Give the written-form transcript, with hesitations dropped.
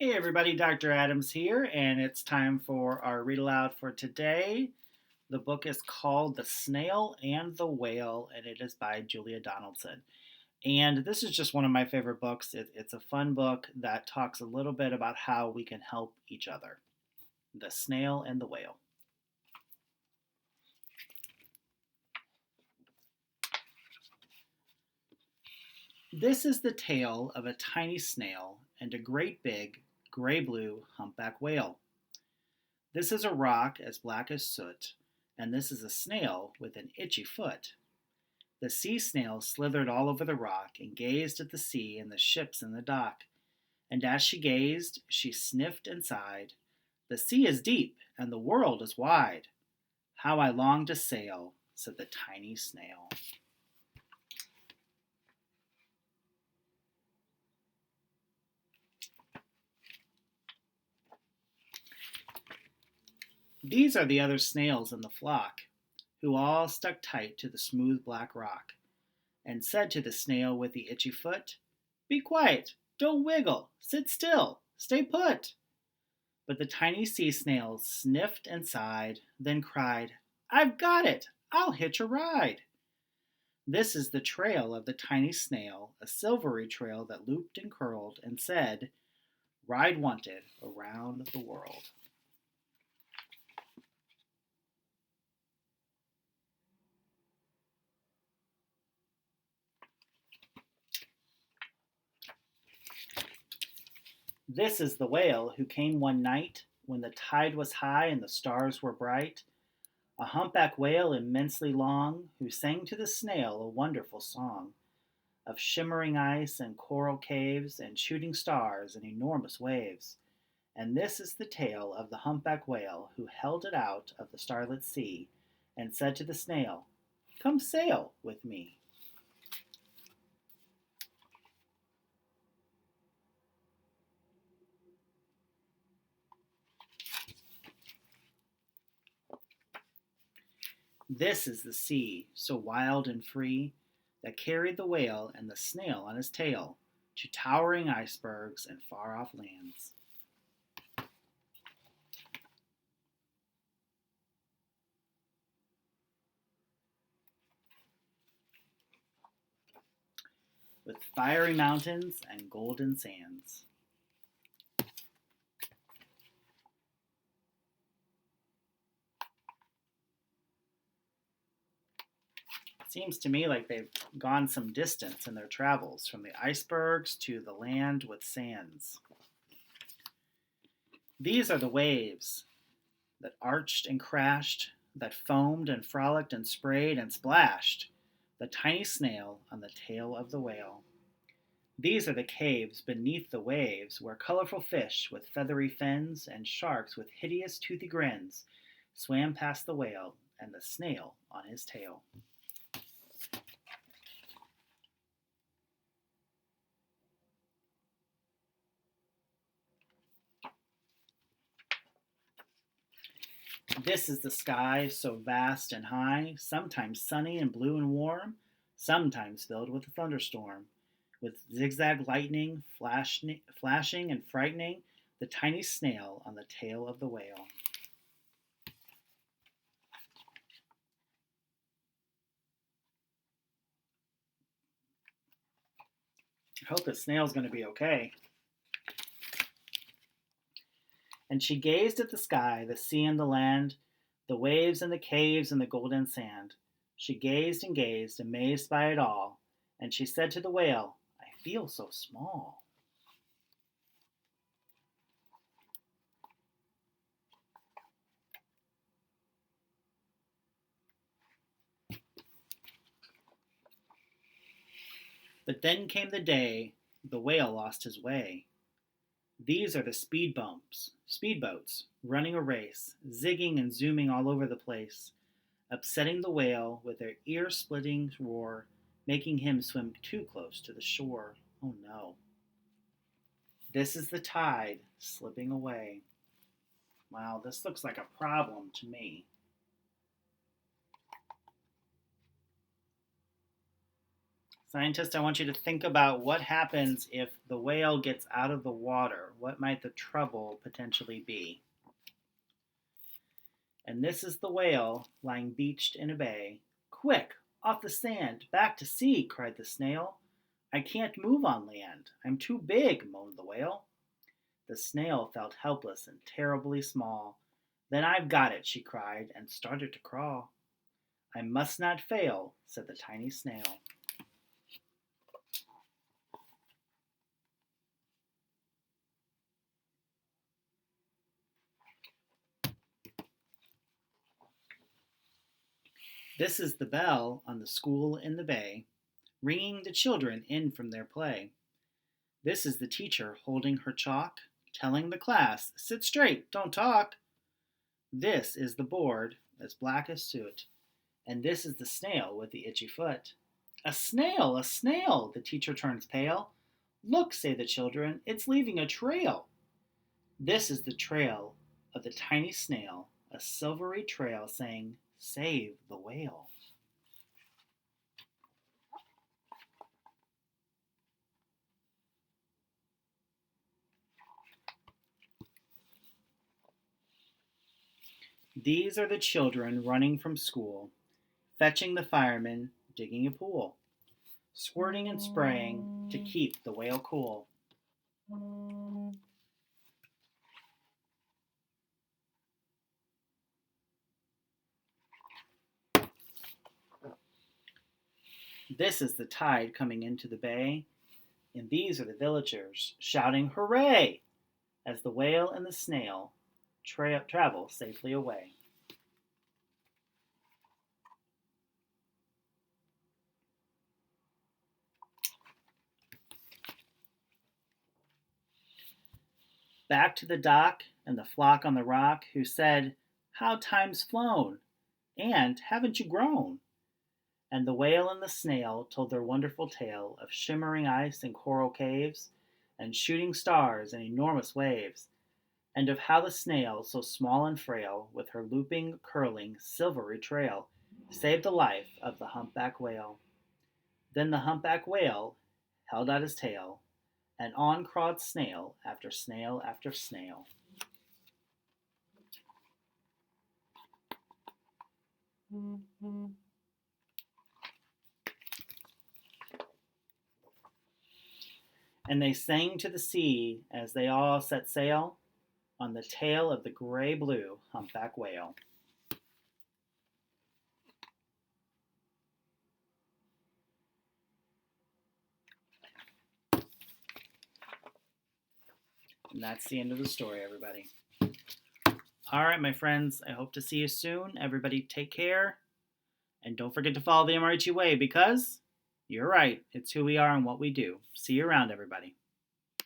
Hey everybody, Dr. Adams here, and it's time for our read aloud for today. The book is called The Snail and the Whale, and it is by Julia Donaldson. And this is just one of my favorite books. It's a fun book that talks a little bit about how we can help each other. The Snail and the Whale. This is the tale of a tiny snail and a great big, gray blue humpback whale. This is a rock as black as soot, and this is a snail with an itchy foot. The sea snail slithered all over the rock and gazed at the sea and the ships in the dock. And as she gazed, she sniffed and sighed, "The sea is deep and the world is wide. How I long to sail," said the tiny snail. These are the other snails in the flock, who all stuck tight to the smooth black rock, and said to the snail with the itchy foot, "Be quiet, don't wiggle, sit still, stay put." But the tiny sea snail sniffed and sighed, then cried, "I've got it! I'll hitch a ride." This is the trail of the tiny snail, a silvery trail that looped and curled and said, "Ride wanted around the world." This is the whale who came one night when the tide was high and the stars were bright, a humpback whale immensely long, who sang to the snail a wonderful song of shimmering ice and coral caves and shooting stars and enormous waves. And this is the tale of the humpback whale who held it out of the starlit sea and said to the snail, "Come sail with me." This is the sea, so wild and free, that carried the whale and the snail on his tail to towering icebergs and far off lands. With fiery mountains and golden sands. It seems to me like they've gone some distance in their travels, from the icebergs to the land with sands. These are the waves that arched and crashed, that foamed and frolicked and sprayed and splashed the tiny snail on the tail of the whale. These are the caves beneath the waves where colorful fish with feathery fins and sharks with hideous toothy grins swam past the whale and the snail on his tail. This is the sky, so vast and high, sometimes sunny and blue and warm, sometimes filled with a thunderstorm, with zigzag lightning flashing and frightening the tiny snail on the tail of the whale. I hope the snail's going to be okay. And she gazed at the sky, the sea and the land, the waves and the caves and the golden sand. She gazed and gazed, amazed by it all, and she said to the whale, "I feel so small." But then came the day the whale lost his way. These are the speedboats, running a race, zigging and zooming all over the place, upsetting the whale with their ear-splitting roar, making him swim too close to the shore. Oh no. This is the tide slipping away. Wow, this looks like a problem to me. Scientists, I want you to think about what happens if the whale gets out of the water. What might the trouble potentially be? And this is the whale lying beached in a bay. Quick, off the sand, back to sea, cried the snail. I can't move on land. I'm too big, moaned the whale. The snail felt helpless and terribly small. Then I've got it, she cried, and started to crawl. I must not fail, said the tiny snail. This is the bell on the school in the bay, ringing the children in from their play. This is the teacher holding her chalk, telling the class, sit straight, don't talk. This is the board, as black as soot, and this is the snail with the itchy foot. A snail, a snail, the teacher turns pale. Look, say the children, it's leaving a trail. This is the trail of the tiny snail, a silvery trail saying, save the whale. These are the children running from school, fetching the firemen, digging a pool, squirting and spraying to keep the whale cool. This is the tide coming into the bay, and these are the villagers shouting hooray as the whale and the snail travel safely away. Back to the dock and the flock on the rock, who said, how time's flown, and haven't you grown? And the whale and the snail told their wonderful tale of shimmering ice and coral caves, and shooting stars and enormous waves, and of how the snail, so small and frail, with her looping, curling, silvery trail, saved the life of the humpback whale. Then the humpback whale held out his tail, and on crawled snail after snail after snail. And they sang to the sea as they all set sail on the tail of the gray-blue humpback whale. And that's the end of the story, everybody. All right, my friends, I hope to see you soon. Everybody take care. And don't forget to follow the MRHE way because you're right, it's who we are and what we do. See you around, everybody.